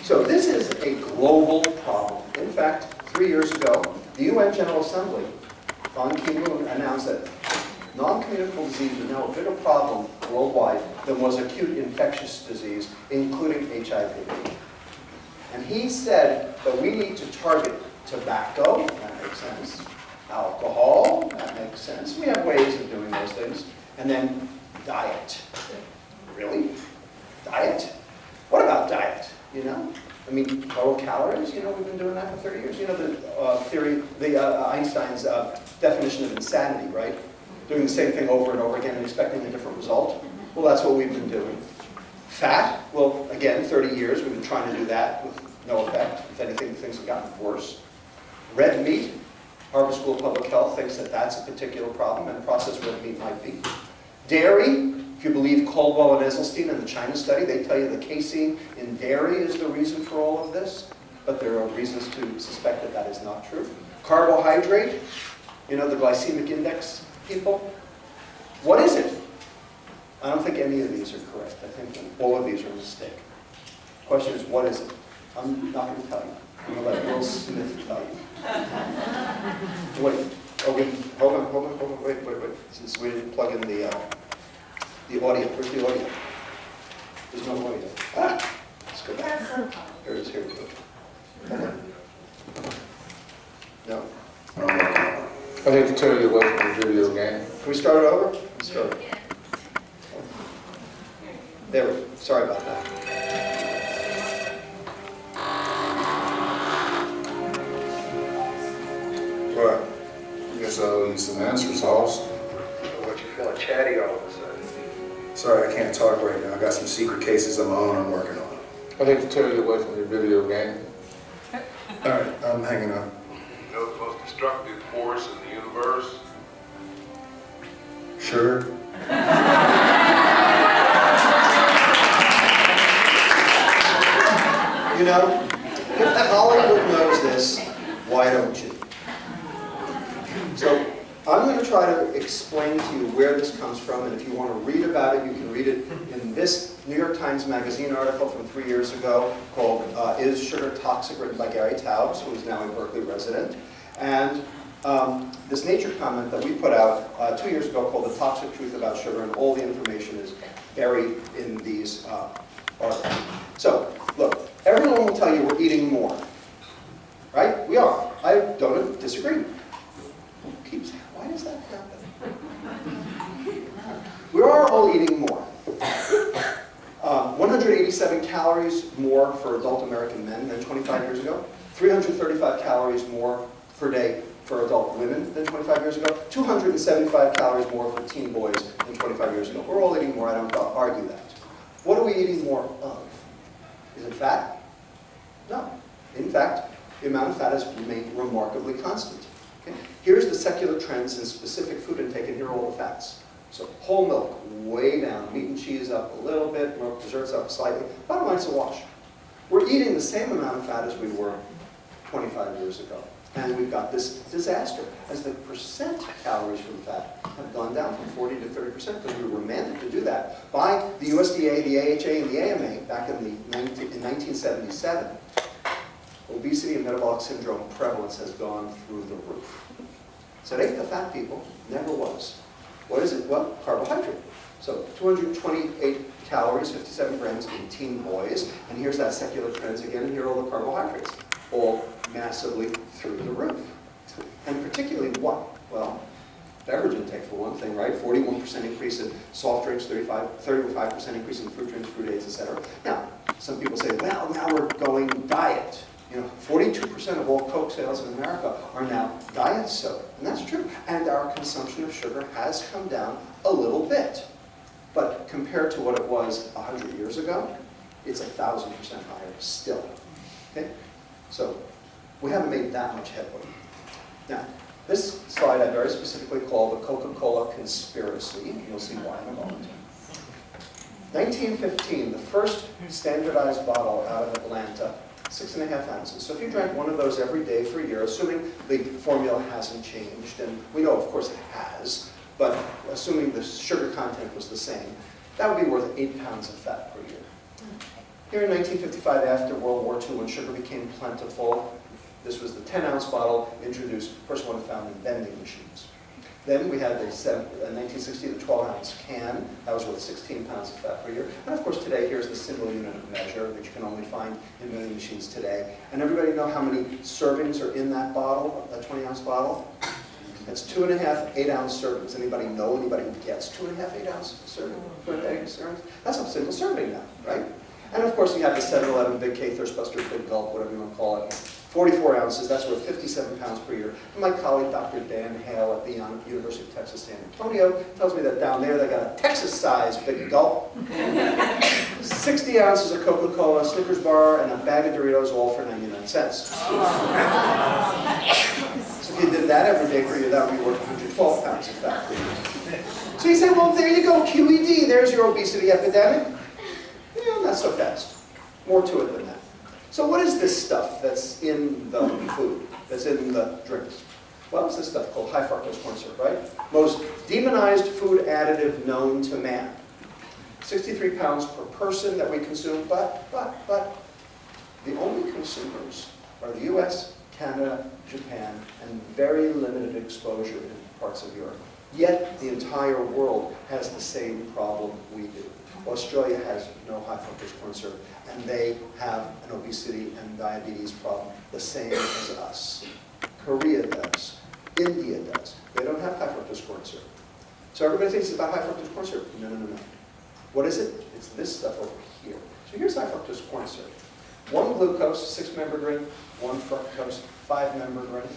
So this is a global problem. In fact, 3 years ago, the UN General Assembly, Ban Ki-moon, announced that non-communicable disease is now a bigger problem worldwide than was acute infectious disease, including HIV. And he said that we need to target tobacco, that makes sense, alcohol, that makes sense. We have ways of doing those things. And then diet. Really? Diet? What about diet? You know? I mean, low calories, you know, we've been doing that for 30 years. You know the Einstein's definition of insanity, right? Doing the same thing over and over again and expecting a different result. Well, that's what we've been doing. Fat, well, again, 30 years we've been trying to do that with no effect. If anything, things have gotten worse. Red meat, Harvard School of Public Health thinks that that's a particular problem, and processed red meat might be. Dairy, if you believe Caldwell and Esselstyn in the China study, they tell you the casein in dairy is the reason for all of this, but there are reasons to suspect that that is not true. Carbohydrate, you know, the glycemic index people. What is it? I don't think any of these are correct. I think all of these are a mistake. The question is, what is it? I'm not going to tell you. I'm going to let Will Smith tell you. Wait. Oh, wait. Hold on. Wait. Since we didn't plug in the audio. Where's the audio? There's no audio. Let's go back. Here it is. Here we go. No? I need to turn you away from the video game. Can we start it over? Let's start it. There we go. Sorry about that. What? I guess I owe you some answers, Hoss. What, you feeling chatty all of a sudden? Sorry, I can't talk right now. I got some secret cases of my own I'm working on. I need to turn you away from your video game. All right, I'm hanging up. You know the most destructive force in the universe? Sure. You know, if Hollywood knows this, why don't you? So I'm going to try to explain to you where this comes from, and if you want to read about it, you can read it in this New York Times Magazine article from 3 years ago called Is Sugar Toxic?, written by Gary Taubes, who is now a Berkeley resident, and this Nature comment that we put out 2 years ago called The Toxic Truth About Sugar, and all the information is buried in these articles. So, look, everyone will tell you we're eating more, right? We are. I don't disagree. Why does that happen? We are all eating more. 187 calories more for adult American men than 25 years ago. 335 calories more per day for adult women than 25 years ago. 275 calories more for teen boys than 25 years ago. We're all eating more. I don't argue that. What are we eating more of? Is it fat? No. In fact, the amount of fat has remained remarkably constant. Okay? Here's the secular trends in specific food intake, and here are all the fats. So whole milk, way down. Meat and cheese up a little bit. Milk desserts up slightly. Bottom line's a wash. We're eating the same amount of fat as we were 25 years ago. And we've got this disaster, as the percent calories from fat have gone down from 40 to 30%, because we were mandated to do that by the USDA, the AHA, and the AMA back in 1977. Obesity and metabolic syndrome prevalence has gone through the roof. So it ain't the fat people, never was. What is it? Well, carbohydrate. So 228 calories, 57 grams in teen boys, and here's that secular trends again, and here are all the carbohydrates, all massively through the roof. And particularly what? Well, beverage intake for one thing, right? 41% increase in soft drinks, 35% increase in fruit drinks, fruit aids, etc. Now, some people say, well, now we're going diet. You know, 42% of all Coke sales in America are now diet soda, and that's true. And our consumption of sugar has come down a little bit. But compared to what it was 100 years ago, it's 1,000% higher still. Okay? So we haven't made that much headway. Now, this slide I very specifically call the Coca-Cola conspiracy. You'll see why in a moment. 1915, the first standardized bottle out of Atlanta, 6.5 ounces. So if you drank one of those every day for a year, assuming the formula hasn't changed, and we know, of course, it has, but assuming the sugar content was the same, that would be worth 8 pounds of fat per year. Here in 1955, after World War II, when sugar became plentiful, this was the 10-ounce bottle introduced, first one found in vending machines. Then we had the 1960, the 12-ounce can. That was worth 16 pounds of fat per year. And of course today, here's the single unit of measure, which you can only find in vending machines today. And everybody know how many servings are in that bottle, that 20-ounce bottle? It's 2.5 8-ounce servings. Anybody know anybody who gets 2.5 8-ounce serving? 2.5 servings? That's a single serving now, right? And of course, you have the 7-Eleven Big K Thirst Buster Big Gulp, whatever you want to call it. 44 ounces, that's worth 57 pounds per year. And my colleague, Dr. Dan Hale at the University of Texas, San Antonio, tells me that down there they got a Texas-sized Big Gulp. 60 ounces of Coca-Cola, Snickers bar, and a bag of Doritos, all for 99 cents. So if you did that every day for you, that would be worth 112 pounds of fat per year. So you say, well, there you go, QED, there's your obesity epidemic. Yeah, not so fast. More to it than that. So what is this stuff that's in the food, that's in the drinks? Well, it's this stuff called high fructose corn syrup, right? Most demonized food additive known to man. 63 pounds per person that we consume, but the only consumers are the US, Canada, Japan, and very limited exposure in parts of Europe. Yet the entire world has the same problem we do. Australia has no high fructose corn syrup, and they have an obesity and diabetes problem the same as us. Korea does. India does. They don't have high fructose corn syrup. So everybody thinks it's about high fructose corn syrup. No. What is it? It's this stuff over here. So here's high fructose corn syrup. 1 glucose, 6-membered ring, 1 fructose, 5-membered ring.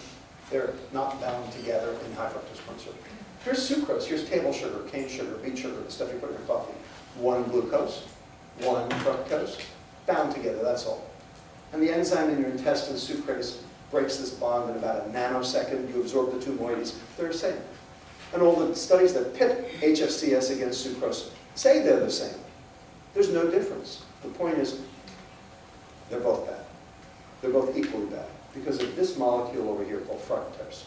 They're not bound together in high fructose corn syrup. Here's sucrose. Here's table sugar, cane sugar, beet sugar, the stuff you put in your coffee. 1 glucose, 1 fructose, bound together, that's all. And the enzyme in your intestines, sucrase, breaks this bond in about a nanosecond. You absorb the 2 moieties. They're the same. And all the studies that pit HFCS against sucrose say they're the same. There's no difference. The point is, they're both bad. They're both equally bad because of this molecule over here called fructose.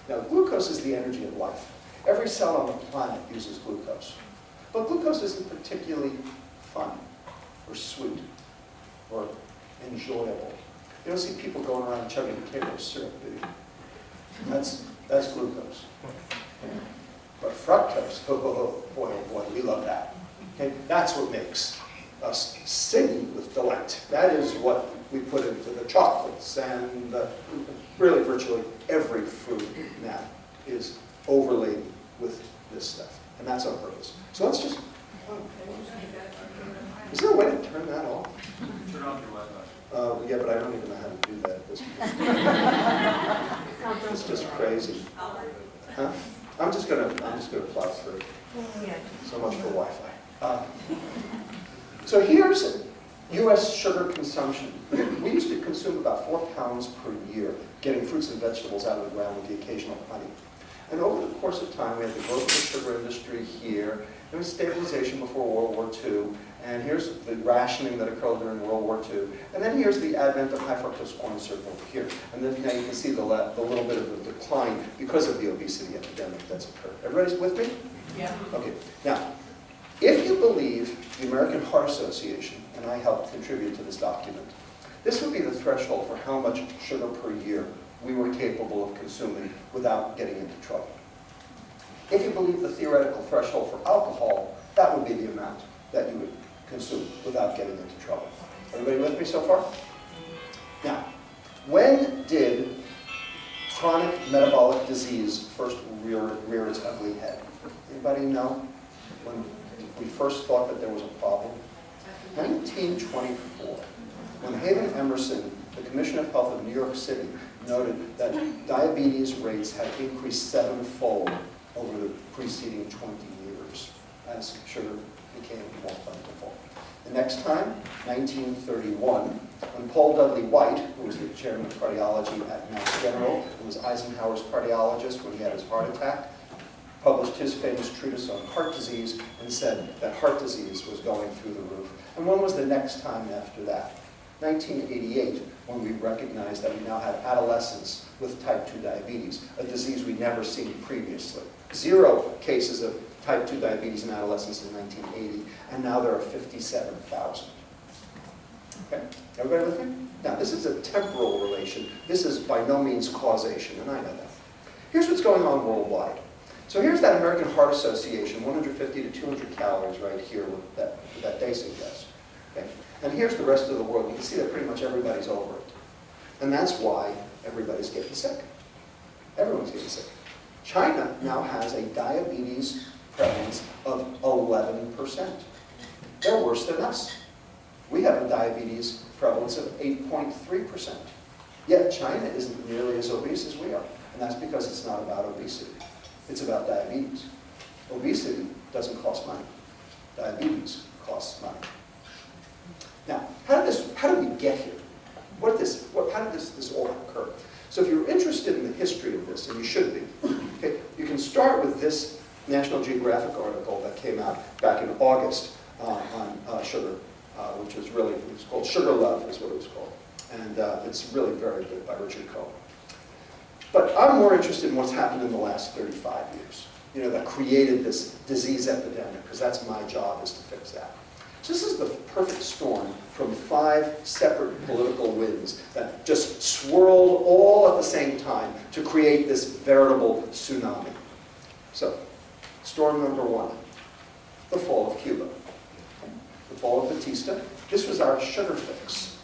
Now, glucose is the energy of life. Every cell on the planet uses glucose. But glucose isn't particularly fun or sweet or enjoyable. You don't see people going around chugging potato syrup, do you? That's glucose. But fructose, oh boy, we love that. Okay? That's what makes us sing with delight. That is what we put into the chocolates, and really virtually every food now is overlaid with this stuff. And that's on purpose. So let's just, is there a way to turn that off? Turn off your Wi-Fi. Yeah, but I don't even know how to do that at this point. It's just crazy. Huh? I'm just gonna plow through. So much for Wi-Fi. So here's U.S. sugar consumption. We used to consume about 4 pounds per year, getting fruits and vegetables out of the ground with the occasional honey. And over the course of time, we had the growth of the sugar industry here. There was stabilization before World War II. And here's the rationing that occurred during World War II. And then here's the advent of high fructose corn syrup over here. And then now you can see the little bit of a decline because of the obesity epidemic that's occurred. Everybody's with me? Yeah. Okay. Now, if you believe the American Heart Association, and I helped contribute to this document, this would be the threshold for how much sugar per year we were capable of consuming without getting into trouble. If you believe the theoretical threshold for alcohol, that would be the amount that you would consume without getting into trouble. Everybody with me so far? Now, when did chronic metabolic disease first rear its ugly head? Anybody know when we first thought that there was a problem? 1924, when Haven Emerson, the Commissioner of Health of New York City, noted that diabetes rates had increased 7-fold over the preceding 20 years as sugar became more plentiful. The next time, 1931, when Paul Dudley White, who was the chairman of cardiology at Mass General, who was Eisenhower's cardiologist when he had his heart attack, published his famous treatise on heart disease and said that heart disease was going through the roof. And when was the next time after that? 1988, when we recognized that we now have adolescents with type 2 diabetes, a disease we'd never seen previously. 0 cases of type 2 diabetes in adolescents in 1980, and now there are 57,000. Okay, everybody with me? Now, this is a temporal relation. This is by no means causation, and I know that. Here's what's going on worldwide. So here's that American Heart Association, 150 to 200 calories right here with that they suggest. Okay? And here's the rest of the world. You can see that pretty much everybody's over it. And that's why everybody's getting sick. Everyone's getting sick. China now has a diabetes prevalence of 11%. They're worse than us. We have a diabetes prevalence of 8.3%. Yet China isn't nearly as obese as we are. And that's because it's not about obesity. It's about diabetes. Obesity doesn't cost money. Diabetes costs money. Now, how did we get here? How did this all occur? So if you're interested in the history of this, and you should be, okay, you can start with this National Geographic article that came out back in August on sugar, which was really, it was called Sugar Love, is what it was called. And it's really very good by Richard Cohen. But I'm more interested in what's happened in the last 35 years, that created this disease epidemic, because that's my job, is to fix that. So this is the perfect storm from 5 separate political winds that just swirled all at the same time to create this veritable tsunami. So, storm number 1, the fall of Cuba. The fall of Batista. This was our sugar fix.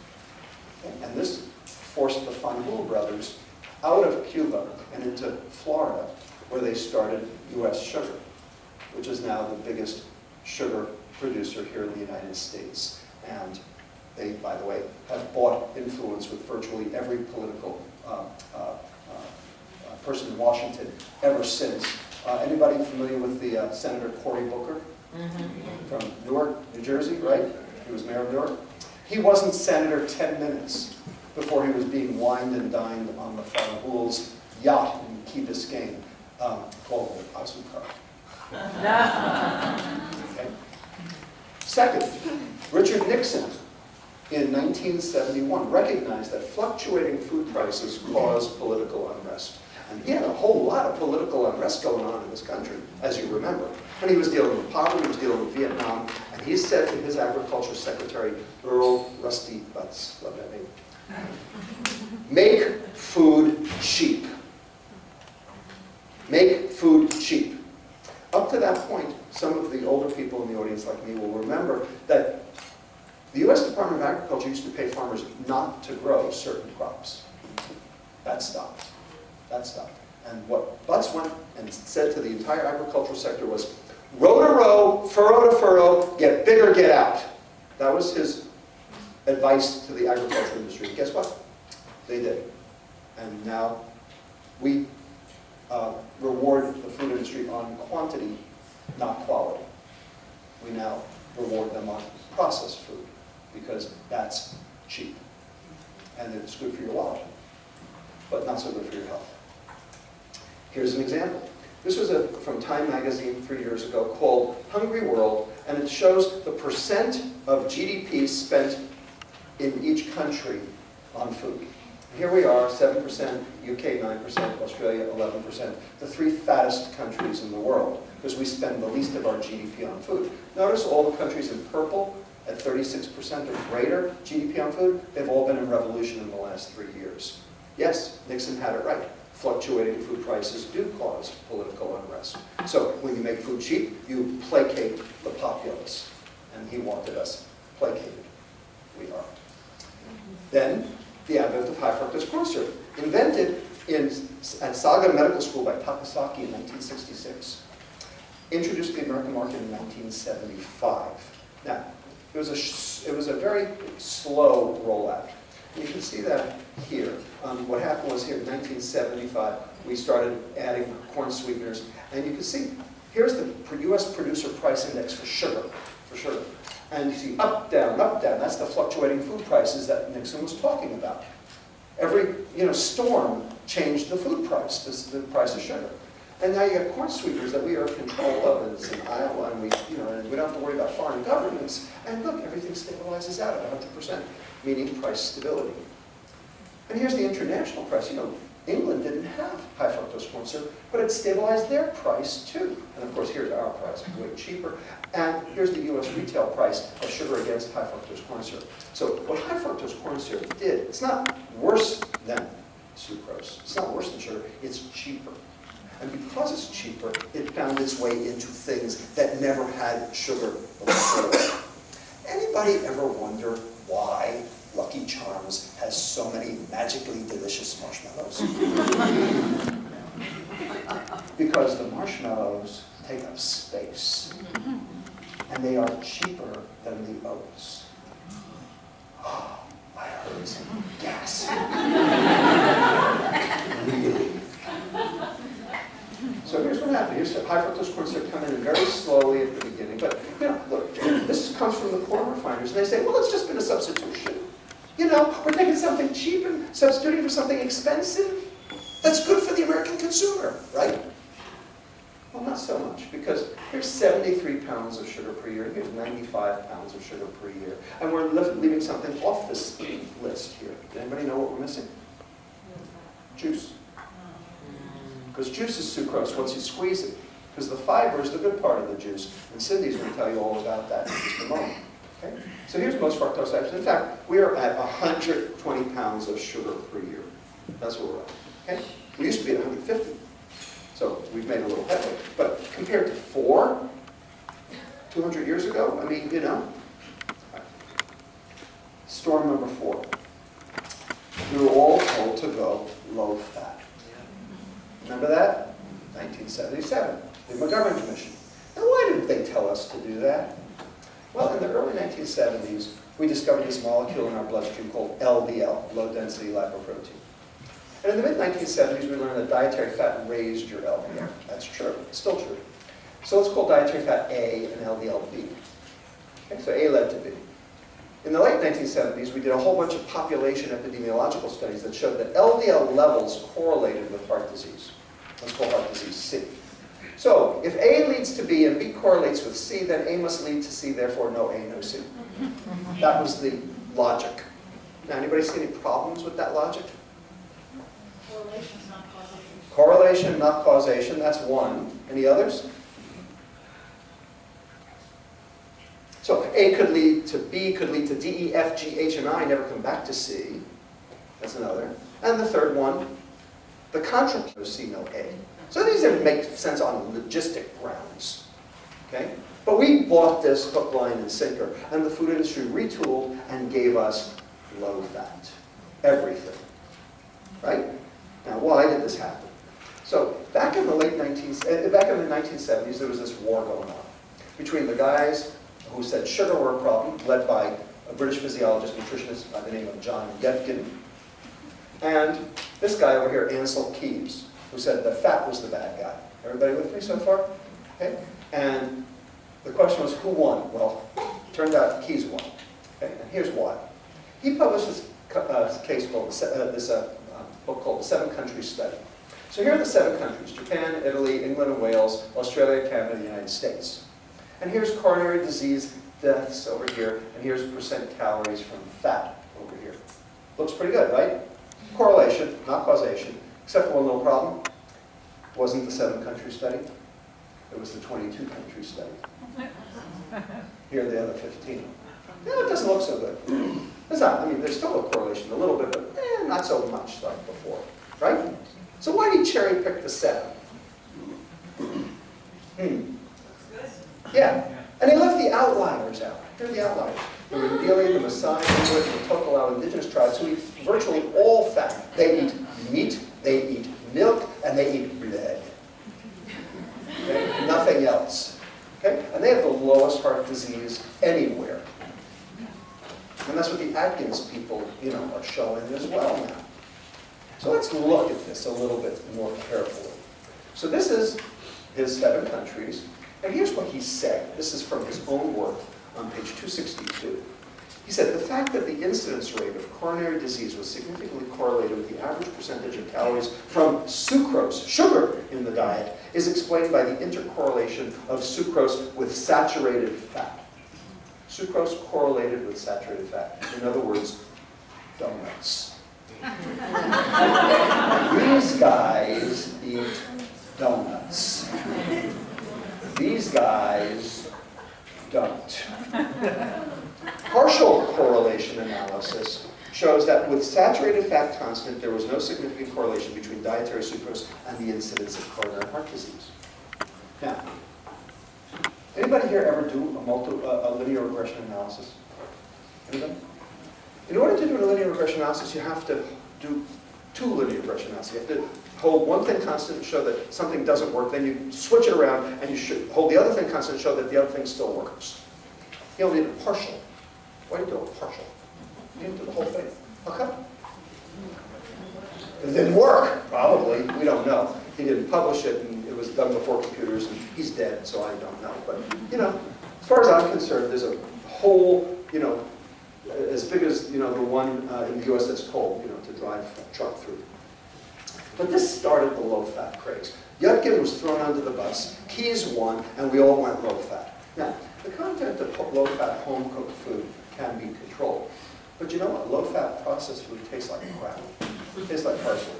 And this forced the Fruitful brothers out of Cuba and into Florida, where they started U.S. Sugar, which is now the biggest sugar producer here in the United States. And they, by the way, have bought influence with virtually every political person in Washington ever since. Anybody familiar with the Senator Cory Booker? From Newark, New Jersey, right? He was mayor of Newark. He wasn't senator 10 minutes before he was being wined and dined on the Fruitful's yacht in Key Biscayne, called the Azúcar. Okay. Second, Richard Nixon in 1971 recognized that fluctuating food prices caused political unrest. And he had a whole lot of political unrest going on in this country, as you remember. And he was dealing with poverty, he was dealing with Vietnam, and he said to his agriculture secretary, Earl Rusty Butts, love that name, make food cheap. Make food cheap. Up to that point, some of the older people in the audience like me will remember that the U.S. Department of Agriculture used to pay farmers not to grow certain crops. That stopped. That stopped. And what Butts went and said to the entire agricultural sector was, row to row, furrow to furrow, get big or get out. That was his advice to the agricultural industry. And guess what? They did. And now we reward the food industry on quantity, not quality. We now reward them on processed food because that's cheap. And it's good for your wallet, but not so good for your health. Here's an example. This was from Time magazine 3 years ago called Hungry World, and it shows the percent of GDP spent in each country on food. Here we are, 7%, UK 9%, Australia 11%, the 3 fattest countries in the world, because we spend the least of our GDP on food. Notice all the countries in purple at 36% or greater GDP on food, they've all been in revolution in the last 3 years. Yes, Nixon had it right. Fluctuating food prices do cause political unrest. So when you make food cheap, you placate the populace. And he wanted us placated. We are. Then, the advent of high fructose corn syrup, invented at Saga Medical School by Takasaki in 1966, introduced to the American market in 1975. Now, it was a very slow rollout. You can see that here. What happened was here in 1975, we started adding corn sweeteners, and you can see here's the U.S. producer price index for sugar. And you see up, down, that's the fluctuating food prices that Nixon was talking about. Every storm changed the food price, the price of sugar. And now you have corn sweeteners that we are in control of, and it's in Iowa, and we don't have to worry about foreign governments. And look, everything stabilizes out at 100%, meaning price stability. And here's the international price. England didn't have high fructose corn syrup, but it stabilized their price too. And of course, here's our price, way cheaper. And here's the US retail price of sugar against high fructose corn syrup. So what high fructose corn syrup did, it's not worse than sucrose. It's not worse than sugar, it's cheaper. And because it's cheaper, it found its way into things that never had sugar before. Anybody ever wonder why Lucky Charms has so many magically delicious marshmallows? Because the marshmallows take up space, and they are cheaper than the oats. Oh, I heard some gas. Really? So here's what happened. Here's high fructose corn syrup coming in very slowly at the beginning. But, you know, look, this comes from the corn refiners, and they say, well, it's just been a substitution. You know, we're taking something cheap and substituting for something expensive. That's good for the American consumer, right? Well, not so much, because here's 73 pounds of sugar per year, and here's 95 pounds of sugar per year. And we're leaving something off this list here. Does anybody know what we're missing? Juice. Because juice is sucrose once you squeeze it. Because the fiber is the good part of the juice. And Cindy's going to tell you all about that in just a moment. Okay? So here's most fructose isolate. In fact, we are at 120 pounds of sugar per year. That's what we're at. Okay? We used to be at 150. So we've made a little headway. But compared to 200 years ago, I mean, you know. Storm number 4. We were all told to go low fat. Remember that? 1977, the McGovern Commission. Now, why didn't they tell us to do that? Well, in the early 1970s, we discovered this molecule in our bloodstream called LDL, low-density lipoprotein. And in the mid-1970s, we learned that dietary fat raised your LDL. That's true. It's still true. So let's call dietary fat A and LDL B. Okay, so A led to B. In the late 1970s, we did a whole bunch of population epidemiological studies that showed that LDL levels correlated with heart disease. Let's call heart disease C. So if A leads to B and B correlates with C, then A must lead to C, therefore no A, no C. That was the logic. Now, anybody see any problems with that logic? Correlation, not causation. Correlation, not causation, that's one. Any others? So A could lead to B, could lead to D, E, F, G, H, and I, never come back to C. That's another. And the third one, the contrary, no C, no A. So these didn't make sense on logistic grounds. Okay? But we bought this hook, line, and sinker, and the food industry retooled and gave us low fat. Everything. Right? Now, why did this happen? So back in the late 1970s, there was this war going on between the guys who said sugar were a problem, led by a British physiologist, nutritionist by the name of John Yevgen, and this guy over here, Ansel Keys, who said that fat was the bad guy. Everybody with me so far? Okay. And the question was, who won? Well, it turned out Keys won. Okay. And here's why. He published this case called this book called the 7 Countries Study. So here are the 7 countries: Japan, Italy, England and Wales, Australia, Canada, and the United States. And here's coronary disease deaths over here, and here's percent calories from fat over here. Looks pretty good, right? Correlation, not causation, except for one little problem. Wasn't the 7 country study. It was the 22 country study. Here are the other 15. Yeah, it doesn't look so good. It's not, I mean, there's still a correlation, a little bit, but not so much like before, right? So why did he cherry pick the 7? Yeah, and he left the outliers out. Here are the outliers. The Mendelian, the Maasai, the Tokolao indigenous tribes who eat virtually all fat. They eat meat, they eat milk, and they eat bread. Okay? Nothing else. Okay? And they have the lowest heart disease anywhere. And that's what the Atkins people, are showing as well now. So let's look at this a little bit more carefully. So this is his 7 countries. And here's what he said. This is from his own work on page 262. He said, the fact that the incidence rate of coronary disease was significantly correlated with the average percentage of calories from sucrose, sugar, in the diet, is explained by the intercorrelation of sucrose with saturated fat. Sucrose correlated with saturated fat. In other words, donuts. These guys eat donuts. These guys don't. Partial correlation analysis shows that with saturated fat constant, there was no significant correlation between dietary sucrose and the incidence of coronary heart disease. Now, anybody here ever do a linear regression analysis? Anybody? In order to do a linear regression analysis, you have to do two linear regression analyses. You have to hold one thing constant and show that something doesn't work, then you switch it around and you should hold the other thing constant and show that the other thing still works. You don't need a partial. Why do you do a partial? You need to do the whole thing. How come? It didn't work, probably. We don't know. He didn't publish it, and it was done before computers, and he's dead, so I don't know. But, you know, as far as I'm concerned, there's a whole, you know, as big as, you know, the one in the U.S. that's cold, you know, to drive a truck through. But this started the low-fat craze. Yudkin was thrown under the bus, Keyes won, and we all went low-fat. Now, the content of low-fat home-cooked food can be controlled. But you know what? Low-fat processed food tastes like crap. It tastes like parsley.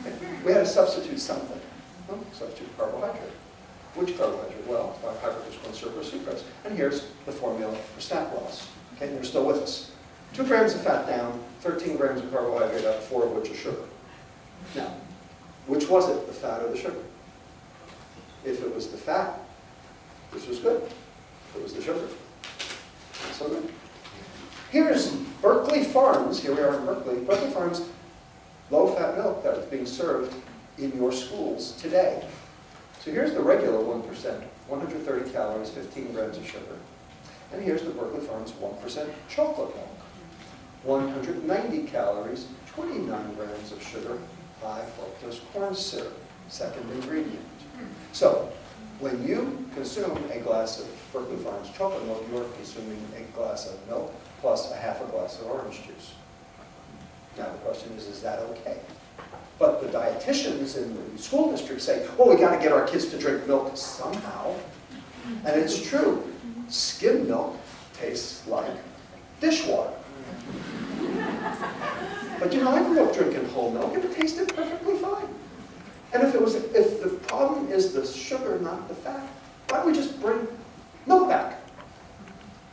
Okay? We had to substitute something. Well, substitute carbohydrate. Which carbohydrate? Well, hydrogen corn syrup or sucrose. And here's the formula for snack loss. Okay, and they're still with us. 2 grams of fat down, 13 grams of carbohydrate up, 4 of which are sugar. Now, which was it, the fat or the sugar? If it was the fat, this was good. If it was the sugar, not so good. Here's Berkeley Farms, here we are in Berkeley, Berkeley Farms low-fat milk that is being served in your schools today. So here's the regular 1%, 130 calories, 15 grams of sugar. And here's the Berkeley Farms 1% chocolate milk, 190 calories, 29 grams of sugar, high fructose corn syrup, second ingredient. So when you consume a glass of Berkeley Farms chocolate milk, you're consuming a glass of milk plus a half a glass of orange juice. Now the question is that okay? But the dietitians in the school district say, well, we got to get our kids to drink milk somehow. And it's true. Skim milk tastes like dishwater. But you know, I grew up drinking whole milk and it tasted perfectly fine. And if the problem is the sugar, not the fat, why don't we just bring milk back?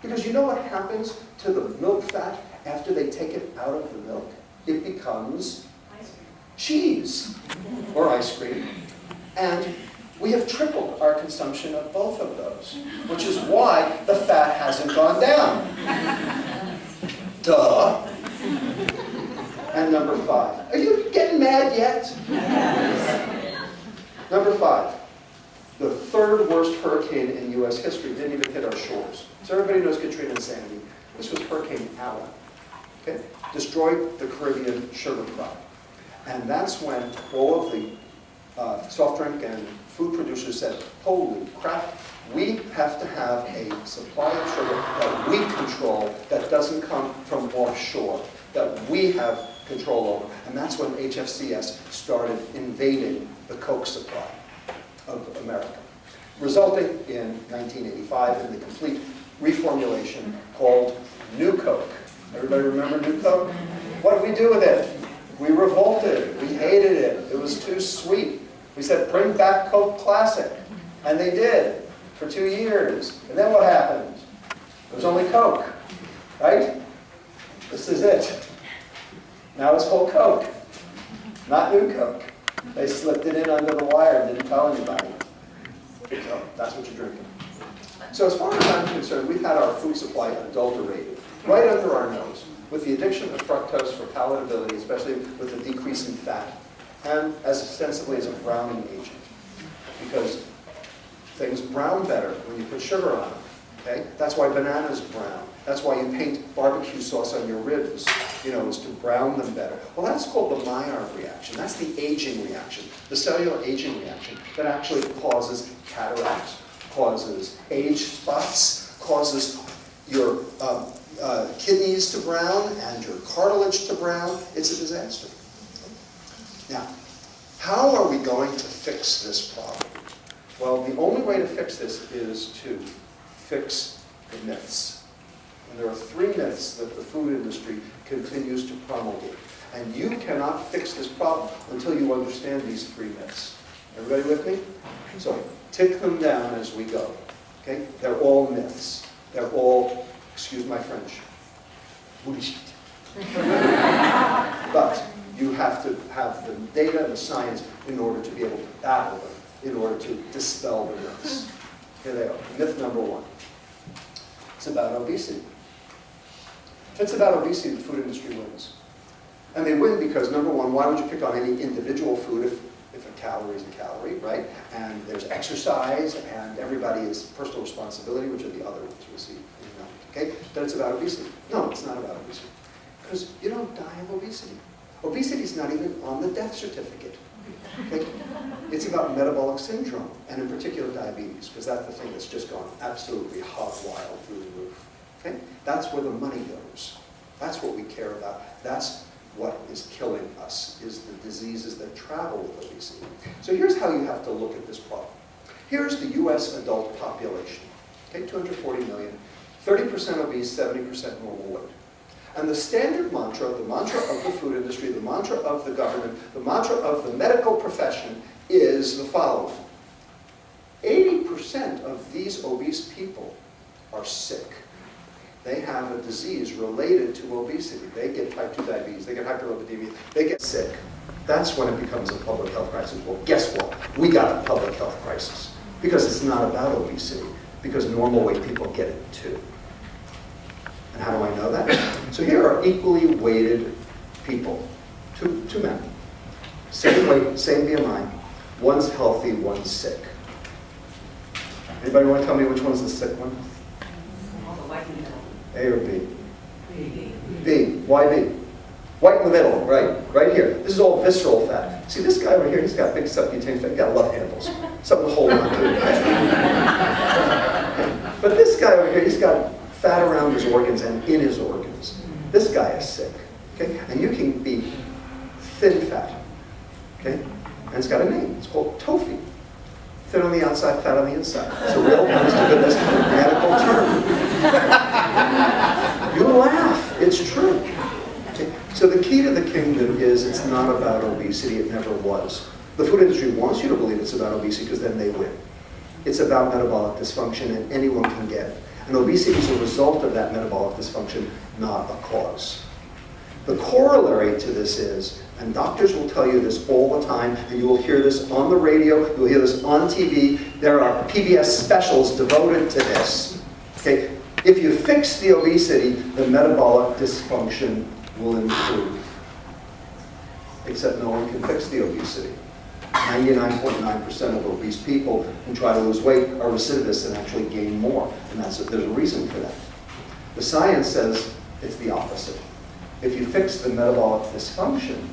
Because you know what happens to the milk fat after they take it out of the milk? It becomes cheese or ice cream. And we have tripled our consumption of both of those, which is why the fat hasn't gone down. Duh. And number 5. Are you getting mad yet? Number 5. The third worst hurricane in U.S. history didn't even hit our shores. So everybody knows Katrina and Sandy. This was Hurricane Allen. Okay? Destroyed the Caribbean sugar crop. And that's when all of the soft drink and food producers said, holy crap, we have to have a supply of sugar that we control that doesn't come from offshore, that we have control over. And that's when HFCS started invading the Coke supply of America, resulting in 1985 in the complete reformulation called New Coke. Everybody remember New Coke? What did we do with it? We revolted. We hated it. It was too sweet. We said, bring back Coke Classic. And they did for 2 years. And then what happened? It was only Coke, right? This is it. Now it's called Coke, not New Coke. They slipped it in under the wire and didn't tell anybody. So that's what you're drinking. So as far as I'm concerned, we've had our food supply adulterated right under our nose with the addiction of fructose for palatability, especially with the decrease in fat, and as extensively as a browning agent. Because things brown better when you put sugar on them. Okay? That's why bananas brown. That's why you paint barbecue sauce on your ribs, you know, is to brown them better. Well, that's called the Maillard reaction. That's the aging reaction, the cellular aging reaction that actually causes cataracts, causes age spots, causes your kidneys to brown and your cartilage to brown. It's a disaster. Now, how are we going to fix this problem? Well, the only way to fix this is to fix the myths. And there are 3 myths that the food industry continues to promulgate. And you cannot fix this problem until you understand these three myths. Everybody with me? So tick them down as we go. Okay? They're all myths. They're all, excuse my French, bullshit. But you have to have the data and the science in order to be able to battle them, in order to dispel the myths. Here they are. Myth number one. It's about obesity. If it's about obesity, the food industry wins. And they win because, number one, why would you pick on any individual food if a calorie is a calorie, right? And there's exercise, and everybody is personal responsibility, which are the other ones we see. Okay? But it's about obesity. No, it's not about obesity. Because you don't die of obesity. Obesity is not even on the death certificate. Okay? It's about metabolic syndrome, and in particular diabetes, because that's the thing that's just gone absolutely hog wild through the roof. Okay? That's where the money goes. That's what we care about. That's what is killing us, is the diseases that travel with obesity. So here's how you have to look at this problem. Here's the US adult population. Okay, 240 million, 30% obese, 70% normal weight. And the standard mantra, the mantra of the food industry, the mantra of the government, the mantra of the medical profession is the following. 80% of these obese people are sick. They have a disease related to obesity. They get type 2 diabetes, they get hyperlipidemia, they get sick. That's when it becomes a public health crisis. Well, guess what? We got a public health crisis. Because it's not about obesity. Because normal weight people get it too. And how do I know that? So here are equally weighted people. Two men. Same weight, same BMI. One's healthy, one's sick. Anybody want to tell me which one's the sick one? A or B? B. B. Why B? White in the middle, right here. This is all visceral fat. See, this guy right here, he's got big subcutaneous fat. He's got love handles. Something to hold on to. But this guy over here, he's got fat around his organs and in his organs. This guy is sick. Okay? And you can be thin fat. Okay? And it's got a name. It's called TOFI. Thin on the outside, fat on the inside. It's a real, honest to goodness, medical term. You laugh. It's true. Okay. So the key to the kingdom is it's not about obesity. It never was. The food industry wants you to believe it's about obesity because then they win. It's about metabolic dysfunction, and anyone can get it. And obesity is a result of that metabolic dysfunction, not a cause. The corollary to this is, and doctors will tell you this all the time, and you will hear this on the radio, you will hear this on TV, there are PBS specials devoted to this. Okay? If you fix the obesity, the metabolic dysfunction will improve. Except no one can fix the obesity. 99.9% of obese people who try to lose weight are recidivists and actually gain more. And there's a reason for that. The science says it's the opposite. If you fix the metabolic dysfunction,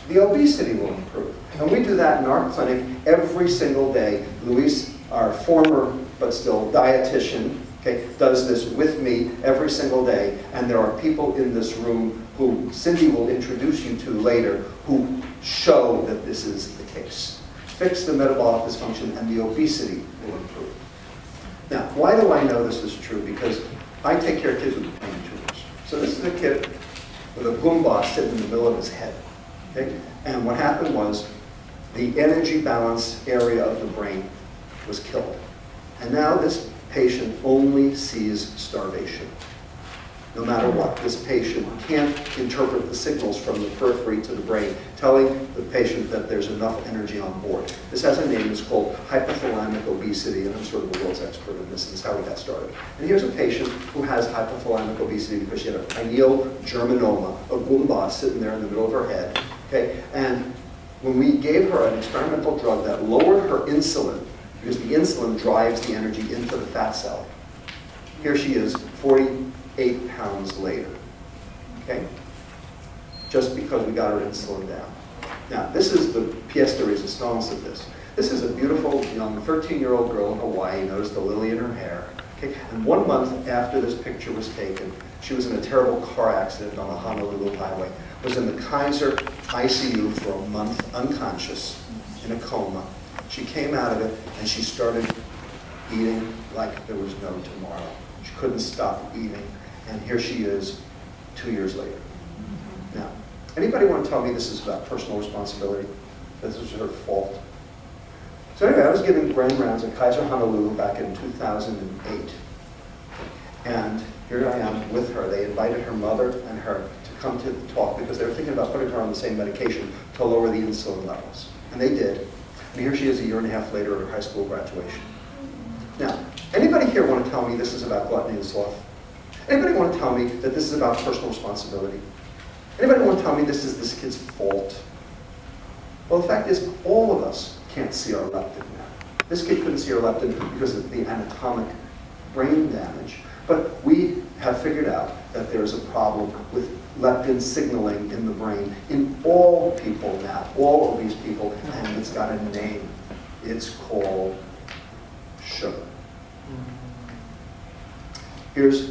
the obesity will improve. And we do that in our clinic every single day. Luis, our former but still dietitian, okay, does this with me every single day. And there are people in this room who Cindy will introduce you to later who show that this is the case. Fix the metabolic dysfunction and the obesity will improve. Now, why do I know this is true? Because I take care of kids with brain tumors. So this is a kid with a Goomba sitting in the middle of his head. Okay? And what happened was the energy balance area of the brain was killed. And now this patient only sees starvation. No matter what, this patient can't interpret the signals from the periphery to the brain, telling the patient that there's enough energy on board. This has a name, it's called hypothalamic obesity, and I'm sort of the world's expert in this, and this is how we got started. And here's a patient who has hypothalamic obesity because she had a pineal germinoma, a Goomba sitting there in the middle of her head. Okay? And when we gave her an experimental drug that lowered her insulin, because the insulin drives the energy into the fat cell, here she is, 48 pounds later, okay? Just because we got her insulin down. Now, this is the pièce de résistance of this. This is a beautiful young 13-year-old girl in Hawaii. Notice the lily in her hair. Okay? And 1 month after this picture was taken, she was in a terrible car accident on the Honolulu highway, was in the Kaiser ICU for a month, unconscious, in a coma. She came out of it, and she started eating like there was no tomorrow. She couldn't stop eating. And here she is 2 years later. Now, Anybody want to tell me this is about personal responsibility? This is her fault? So anyway, I was giving grand rounds at Kaiser Honolulu back in 2008. And here I am with her. They invited her mother and her to come to the talk because they were thinking about putting her on the same medication to lower the insulin levels. And they did. And here she is a year and a half later at her high school graduation. Now, anybody here want to tell me this is about gluttony and sloth? Anybody want to tell me that this is about personal responsibility? Anybody want to tell me this is this kid's fault? Well, the fact is, all of us can't see our leptin now. This kid couldn't see her leptin because of the anatomic brain damage. But we have figured out that there's a problem with leptin signaling in the brain in all people now, all obese people, and it's got a name. It's called sugar. Here's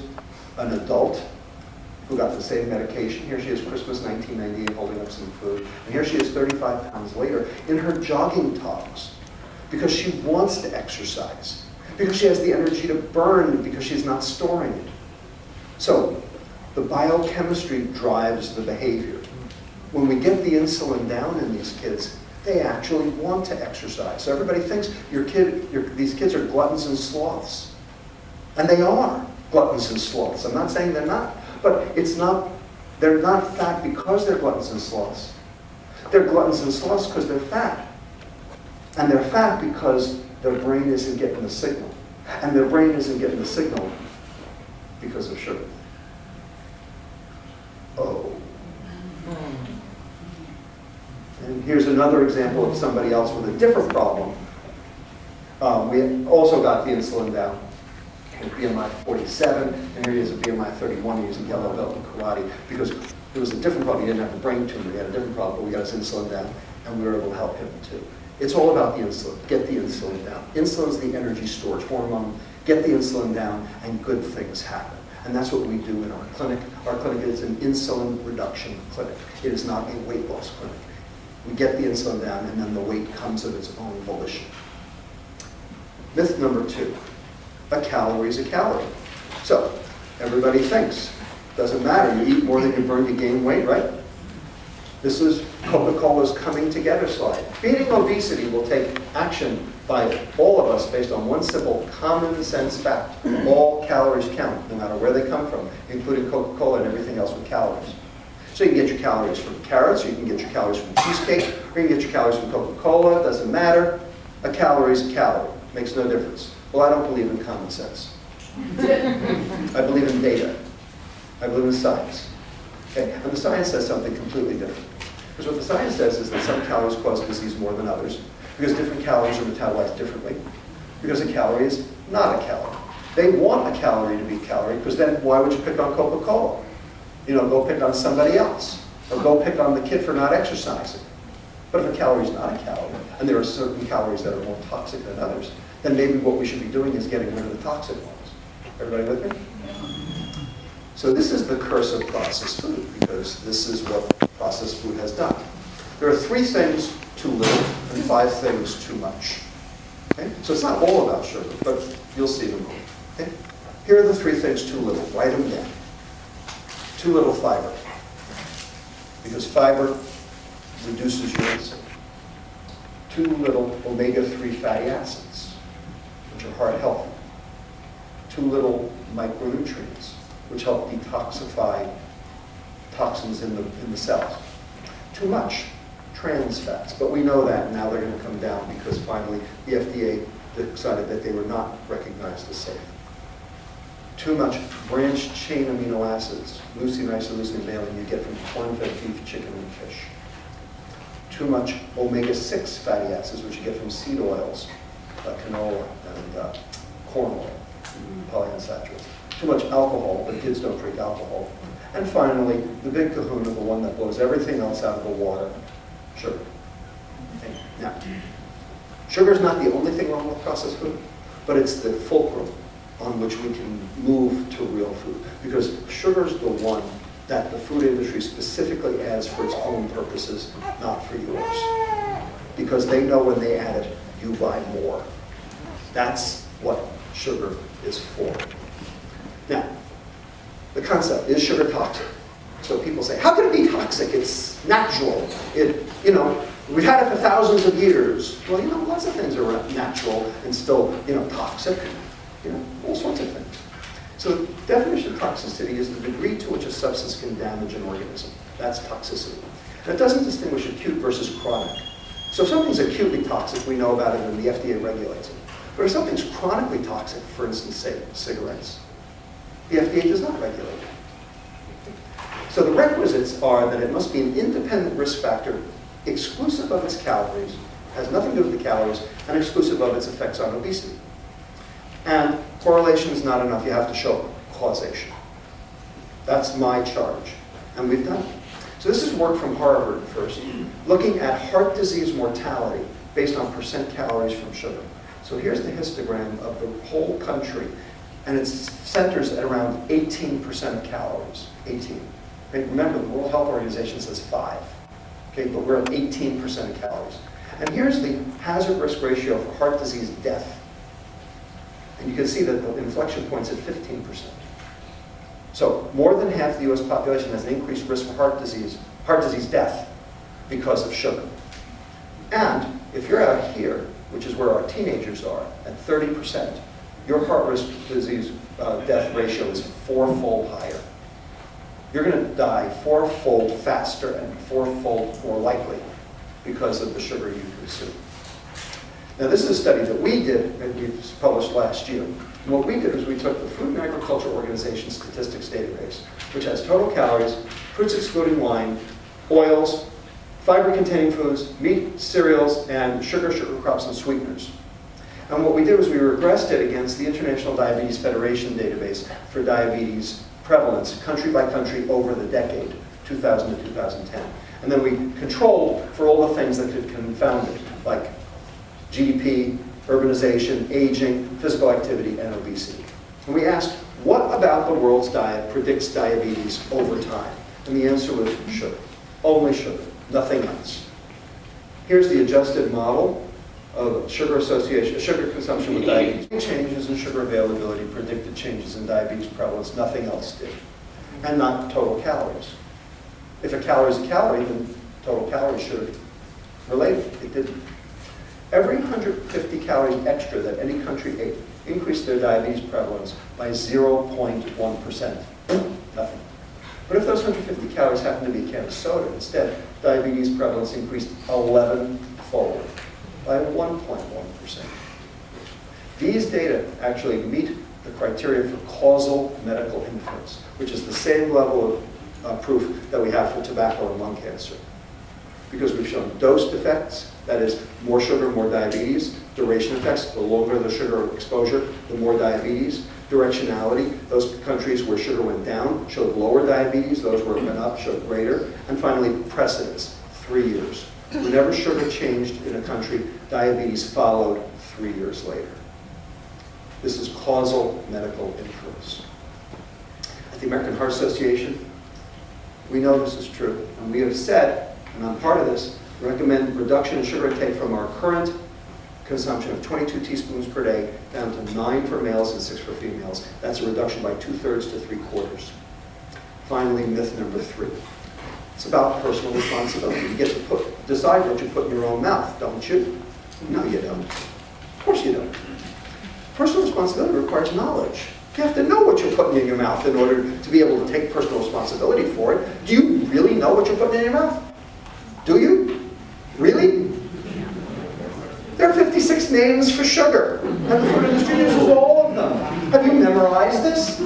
an adult who got the same medication. Here she is, Christmas 1998, holding up some food. And here she is 35 pounds later in her jogging togs because she wants to exercise, because she has the energy to burn, because she's not storing it. So the biochemistry drives the behavior. When we get the insulin down in these kids, they actually want to exercise. So everybody thinks these kids are gluttons and sloths. And they are gluttons and sloths. I'm not saying they're not. But they're not fat because they're gluttons and sloths. They're gluttons and sloths because they're fat. And they're fat because their brain isn't getting the signal. And their brain isn't getting the signal because of sugar. Oh. And here's another example of somebody else with a different problem. We also got the insulin down. BMI 47, and here he is at BMI 31, using yellow belt in karate, because it was a different problem. He didn't have a brain tumor, he had a different problem, but we got his insulin down, and we were able to help him too. It's all about the insulin. Get the insulin down. Insulin's the energy storage hormone. Get the insulin down, and good things happen. And that's what we do in our clinic. Our clinic is an insulin reduction clinic. It is not a weight loss clinic. We get the insulin down, and then the weight comes of its own volition. Myth number 2. A calorie is a calorie. So, everybody thinks, doesn't matter, you eat more than you burn, you gain weight, right? This is Coca-Cola's coming together slide. Beating obesity will take action by all of us based on one simple common sense fact. All calories count, no matter where they come from, including Coca-Cola and everything else with calories. So you can get your calories from carrots, or you can get your calories from cheesecake, or you can get your calories from Coca-Cola, doesn't matter. A calorie is a calorie, makes no difference. Well, I don't believe in common sense. I believe in data. I believe in science. Okay? And the science says something completely different. Because what the science says is that some calories cause disease more than others, because different calories are metabolized differently, because a calorie is not a calorie. They want a calorie to be a calorie, because then why would you pick on Coca-Cola? Go pick on somebody else, or go pick on the kid for not exercising. But if a calorie is not a calorie, and there are certain calories that are more toxic than others, then maybe what we should be doing is getting rid of the toxic ones. Everybody with me? So this is the curse of processed food, because this is what processed food has done. There are 3 things too little and 5 things too much. Okay? So it's not all about sugar, but you'll see them all. Okay? Here are the 3 things too little. Write them down. Too little fiber, because fiber reduces your insulin. Too little omega-3 fatty acids, which are heart healthy. Too little micronutrients, which help detoxify toxins in the cells. Too much trans fats, but we know that now they're going to come down because finally the FDA decided that they were not recognized as safe. Too much branched chain amino acids, leucine, isoleucine, valine, you get from corn-fed beef, chicken, and fish. Too much omega-6 fatty acids, which you get from seed oils, canola and corn oil, polyunsaturated. Too much alcohol, but kids don't drink alcohol. And finally, the big kahuna, the one that blows everything else out of the water, sugar. Okay. Now, sugar is not the only thing wrong with processed food, but it's the fulcrum on which we can move to real food. Because sugar is the one that the food industry specifically adds for its own purposes, not for yours. Because they know when they add it, you buy more. That's what sugar is for. Now, the concept, is sugar toxic? So people say, how can it be toxic? It's natural. We've had it for thousands of years. Well, lots of things are natural and still, toxic. All sorts of things. So the definition of toxicity is the degree to which a substance can damage an organism. That's toxicity. And it doesn't distinguish acute versus chronic. So if something's acutely toxic, we know about it and the FDA regulates it. But if something's chronically toxic, for instance, say cigarettes, the FDA does not regulate it. So the requisites are that it must be an independent risk factor, exclusive of its calories, has nothing to do with the calories, and exclusive of its effects on obesity. And correlation is not enough, you have to show causation. That's my charge, and we've done it. So this is work from Harvard first, looking at heart disease mortality based on percent calories from sugar. So here's the histogram of the whole country, and it centers at around 18% of calories, 18. Okay, remember, the World Health Organization says 5, okay, but we're at 18% of calories. And here's the hazard risk ratio for heart disease death. And you can see that the inflection point's at 15%. So more than half the US population has an increased risk for heart disease death because of sugar. And if you're out here, which is where our teenagers are, at 30%, your heart risk disease death ratio is 4-fold higher. You're going to die 4-fold faster and 4-fold more likely because of the sugar you consume. Now this is a study that we did, and we published last year. And what we did is we took the Food and Agriculture Organization Statistics Database, which has total calories, fruits excluding wine, oils, fiber-containing foods, meat, cereals, and sugar crops, and sweeteners. And what we did was we regressed it against the International Diabetes Federation database for diabetes prevalence, country by country, over the decade, 2000 to 2010. And then we controlled for all the things that could confound it, like GDP, urbanization, aging, physical activity, and obesity. And we asked, what about the world's diet predicts diabetes over time? And the answer was sugar. Only sugar, nothing else. Here's the adjusted model of sugar consumption with diabetes. Changes in sugar availability predicted changes in diabetes prevalence, nothing else did. And not total calories. If a calorie is a calorie, then total calories should have related. It didn't. Every 150 calories extra that any country ate increased their diabetes prevalence by 0.1%. Nothing. But if those 150 calories happen to be a can of soda instead, diabetes prevalence increased 11-fold, by 1.1%. These data actually meet the criteria for causal medical inference, which is the same level of proof that we have for tobacco and lung cancer. Because we've shown dose effects, that is, more sugar, more diabetes. Duration effects, the longer the sugar exposure, the more diabetes. Directionality, those countries where sugar went down showed lower diabetes, those where it went up showed greater. And finally, precedence, 3 years. Whenever sugar changed in a country, diabetes followed 3 years later. This is causal medical inference. At the American Heart Association, we know this is true, and we have said, and I'm part of this, recommend reduction in sugar intake from our current consumption of 22 teaspoons per day down to 9 for males and 6 for females. That's a reduction by 2/3 to 3/4. Finally, myth number 3. It's about personal responsibility. You get to decide what you put in your own mouth, don't you? No, you don't. Of course you don't. Personal responsibility requires knowledge. You have to know what you're putting in your mouth in order to be able to take personal responsibility for it. Do you really know what you're putting in your mouth? Do you? Really? There are 56 names for sugar, and the food industry uses all of them. Have you memorized this?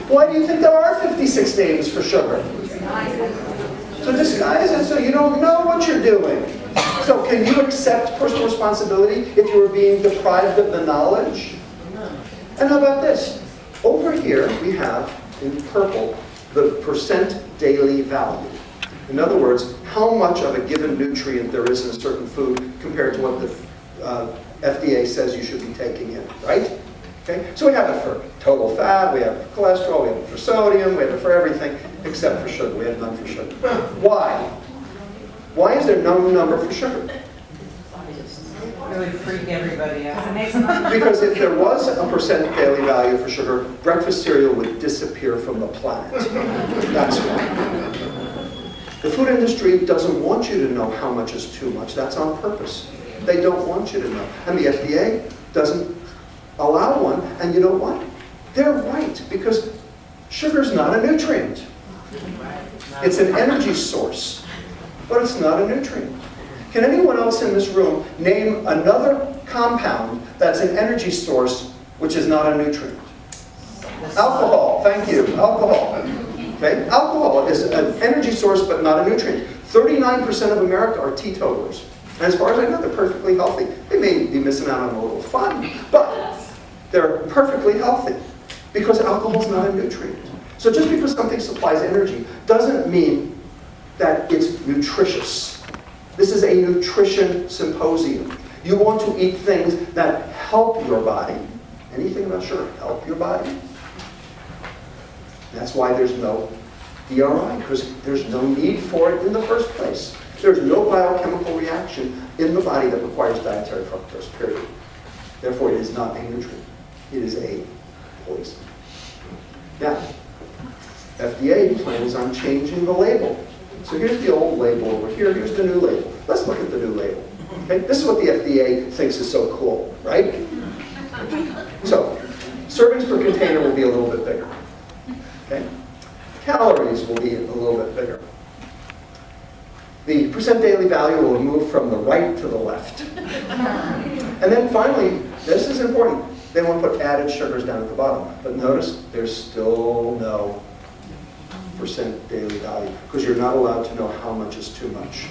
Why do you think there are 56 names for sugar? So disguise it so you don't know what you're doing. So can you accept personal responsibility if you were being deprived of the knowledge? And how about this? Over here we have, in purple, the percent daily value. In other words, how much of a given nutrient there is in a certain food compared to what the FDA says you should be taking in, right? Okay? So we have it for total fat, we have it for cholesterol, we have it for sodium, we have it for everything except for sugar. We have none for sugar. Why? Why is there no number for sugar? It would freak everybody out. Because if there was a percent daily value for sugar, breakfast cereal would disappear from the planet. That's why. The food industry doesn't want you to know how much is too much. That's on purpose. They don't want you to know. And the FDA doesn't allow one. And you know what? They're right, because sugar's not a nutrient. It's an energy source, but it's not a nutrient. Can anyone else in this room name another compound that's an energy source which is not a nutrient? Alcohol, thank you, alcohol. Okay? Alcohol is an energy source but not a nutrient. 39% of America are teetotalers. And as far as I know, they're perfectly healthy. They may be missing out on a little fun, but they're perfectly healthy because alcohol is not a nutrient. So just because something supplies energy doesn't mean that it's nutritious. This is a nutrition symposium. You want to eat things that help your body. Anything about sugar help your body? That's why there's no DRI, because there's no need for it in the first place. There's no biochemical reaction in the body that requires dietary fructose, period. Therefore, it is not a nutrient. It is a poison. Now, FDA plans on changing the label. So here's the old label over here. Here's the new label. Let's look at the new label. Okay? This is what the FDA thinks is so cool, right? So, servings per container will be a little bit bigger. Okay? Calories will be a little bit bigger. The percent daily value will move from the right to the left. And then finally, this is important. They want to put added sugars down at the bottom. But notice there's still no percent daily value because you're not allowed to know how much is too much.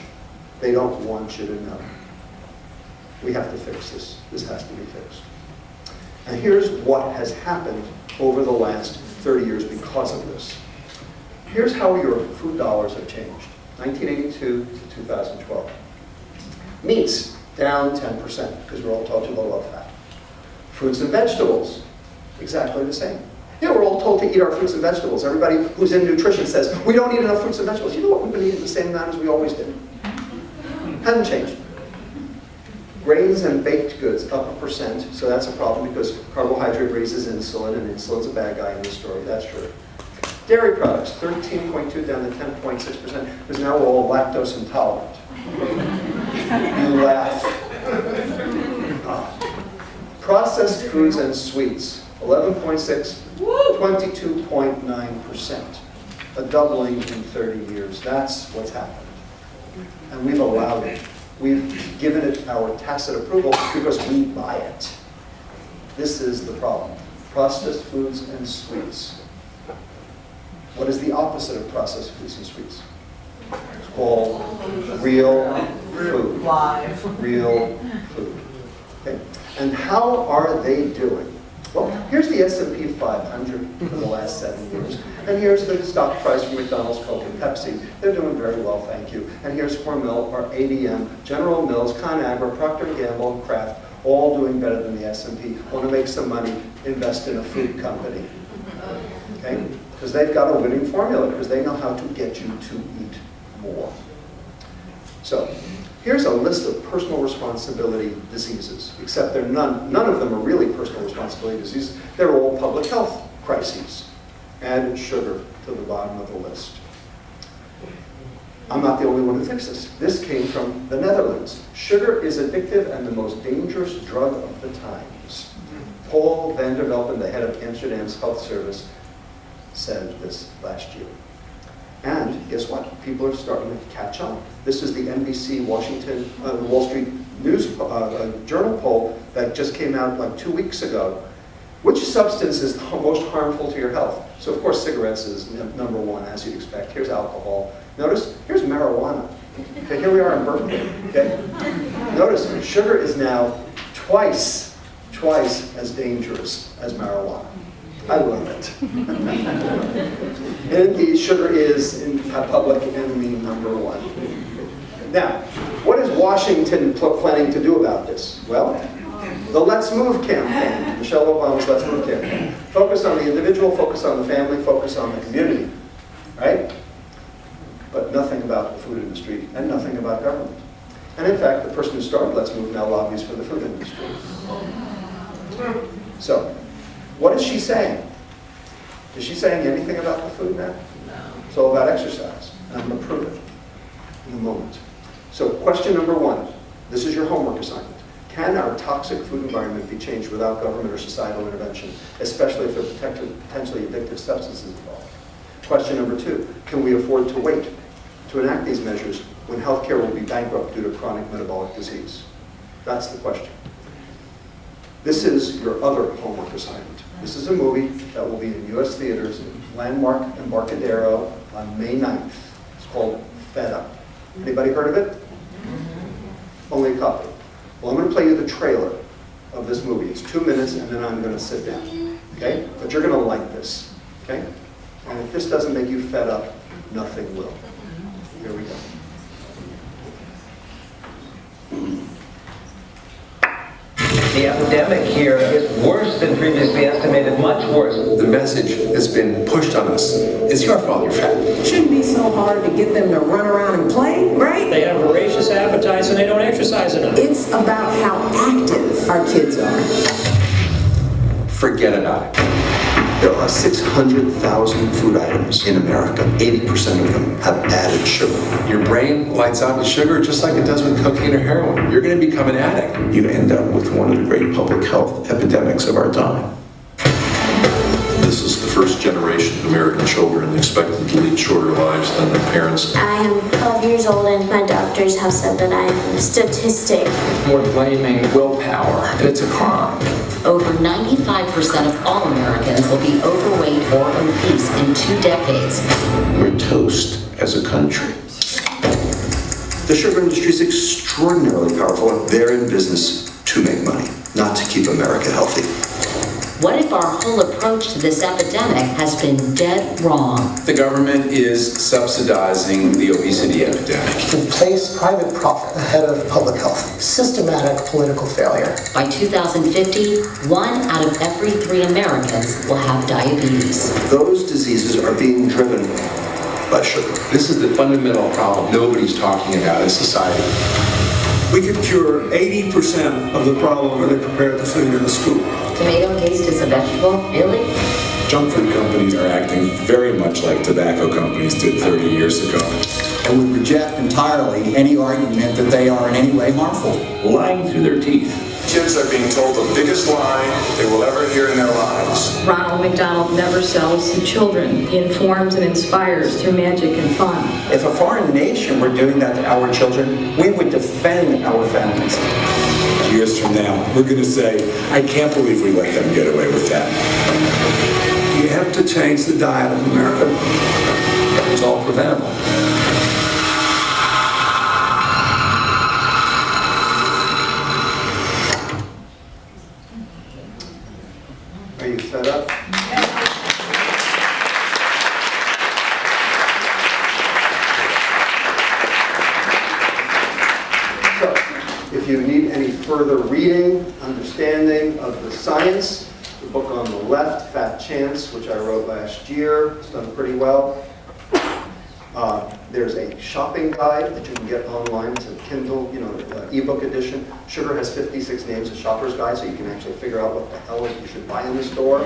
They don't want you to know. We have to fix this. This has to be fixed. And here's what has happened over the last 30 years because of this. Here's how your food dollars have changed. 1982 to 2012. Meats, down 10% because we're all told too low fat. Fruits and vegetables, exactly the same. You know, we're all told to eat our fruits and vegetables. Everybody who's in nutrition says, we don't eat enough fruits and vegetables. You know what? We've been eating the same amount as we always did. Hasn't changed. Grains and baked goods, up 1%. So that's a problem because carbohydrate raises insulin, and insulin's a bad guy in this story. That's true. Dairy products, 13.2 down to 10.6%, because now we're all lactose intolerant. You laugh. Processed foods and sweets, 11.6, 22.9%. A doubling in 30 years. That's what's happened. And we've allowed it. We've given it our tacit approval because we buy it. This is the problem. Processed foods and sweets. What is the opposite of processed foods and sweets? It's called real food. Real food. Okay? And how are they doing? Well, here's the S&P 500 for the last 7 years. And here's the stock price for McDonald's, Coke, and Pepsi. They're doing very well, thank you. And here's Hormel, or ADM, General Mills, ConAgra, Procter & Gamble, and Kraft, all doing better than the S&P. Want to make some money, invest in a food company. Okay? Because they've got a winning formula, because they know how to get you to eat more. So, here's a list of personal responsibility diseases, except none of them are really personal responsibility diseases. They're all public health crises. Add sugar to the bottom of the list. I'm not the only one who thinks this. This came from the Netherlands. Sugar is addictive and the most dangerous drug of the times. Paul van der Velpen, the head of Amsterdam's health service, said this last year. And guess what? People are starting to catch on. This is the NBC Washington, Wall Street News Journal poll that just came out like 2 weeks ago. Which substance is the most harmful to your health? So of course cigarettes is number one, as you'd expect. Here's alcohol. Notice, here's marijuana. Okay, here we are in Berkeley. Okay? Notice, sugar is now twice as dangerous as marijuana. I love it. And indeed, sugar is in public enemy number one. Now, what is Washington planning to do about this? Well, the Let's Move campaign, Michelle Obama's Let's Move campaign. Focus on the individual, focus on the family, focus on the community, right? But nothing about the food industry and nothing about government. And in fact, the person who started Let's Move now lobbies for the food industry. So, what is she saying? Is she saying anything about the food now? No. It's all about exercise, and I'm going to prove it in a moment. So, question number 1. This is your homework assignment. Can our toxic food environment be changed without government or societal intervention, especially if there are potentially addictive substances involved? Question number 2. Can we afford to wait to enact these measures when healthcare will be bankrupt due to chronic metabolic disease? That's the question. This is your other homework assignment. This is a movie that will be in U.S. theaters in Landmark and Embarcadero on May 9th. It's called Fed Up. Anybody heard of it? Only a couple. Well, I'm going to play you the trailer of this movie. It's 2 minutes, and then I'm going to sit down. Okay? But you're going to like this. Okay? And if this doesn't make you fed up, nothing will. Here we go. The epidemic here is worse than previously estimated, much worse. The message has been pushed on us. It's your fault you're fat. It shouldn't be so hard to get them to run around and play, right? They have voracious appetites and they don't exercise enough. It's about how active our kids are. Forget about it. There are 600,000 food items in America. 80% of them have added sugar. Your brain lights out with sugar just like it does with cocaine or heroin. You're going to become an addict. You end up with one of the great public health epidemics of our time. This is the first generation of American children expected to lead shorter lives than their parents. I am 12 years old and my doctors have said that I am a statistic. We're blaming willpower, and it's a crime. Over 95% of all Americans will be overweight or obese in 2 decades. We're toast as a country. The sugar industry is extraordinarily powerful. They're in business to make money, not to keep America healthy. What if our whole approach to this epidemic has been dead wrong? The government is subsidizing the obesity epidemic. We place private profit ahead of public health. Systematic political failure. By 2050, 1 out of every 3 Americans will have diabetes. Those diseases are being driven by sugar. This is the fundamental problem nobody's talking about in society. We could cure 80% of the problem when they prepare the food in the school. Tomato paste is a vegetable? Really? Junk food companies are acting very much like tobacco companies did 30 years ago. And would reject entirely any argument that they are in any way harmful. Lying through their teeth. Kids are being told the biggest lie they will ever hear in their lives. Ronald McDonald never sells to children. He informs and inspires through magic and fun. If a foreign nation were doing that to our children, we would defend our families. Years from now, we're going to say, I can't believe we let them get away with that. You have to change the diet of America. It's all preventable. Are you fed up? So, if you need any further reading, understanding of the science, the book on the left, Fat Chance, which I wrote last year, it's done pretty well. There's a shopping guide that you can get online. It's a Kindle, ebook edition. Sugar has 56 names, a shopper's guide, so you can actually figure out what the hell you should buy in the store.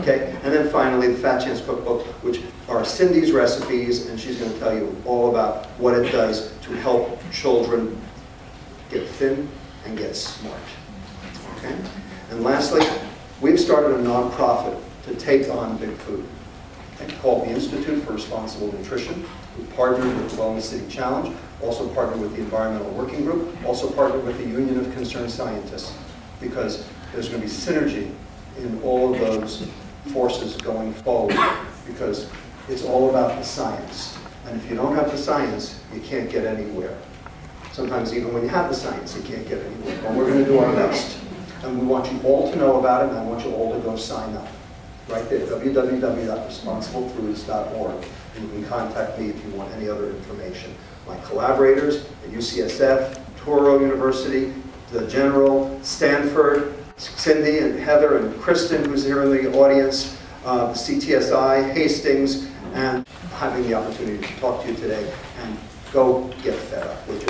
Okay, and then finally the Fat Chance cookbook, which are Cindy's recipes, and she's going to tell you all about what it does to help children get thin and get smart. Okay, and lastly, we've started a nonprofit to take on big food. It's called the Institute for Responsible Nutrition. We partnered with the Wellness City Challenge, also partnered with the Environmental Working Group, also partnered with the Union of Concerned Scientists, because there's going to be synergy in all of those forces going forward, because it's all about the science. And if you don't have the science, you can't get anywhere. Sometimes even when you have the science, you can't get anywhere. But we're going to do our best. And we want you all to know about it, and I want you all to go sign up. Right there, www.responsiblefoods.org. And you can contact me if you want any other information. My collaborators at UCSF, Touro University, the General, Stanford, Cindy and Heather and Kristen, who's here in the audience, the CTSI, Hastings, and having the opportunity to talk to you today. And go get fed up, would you?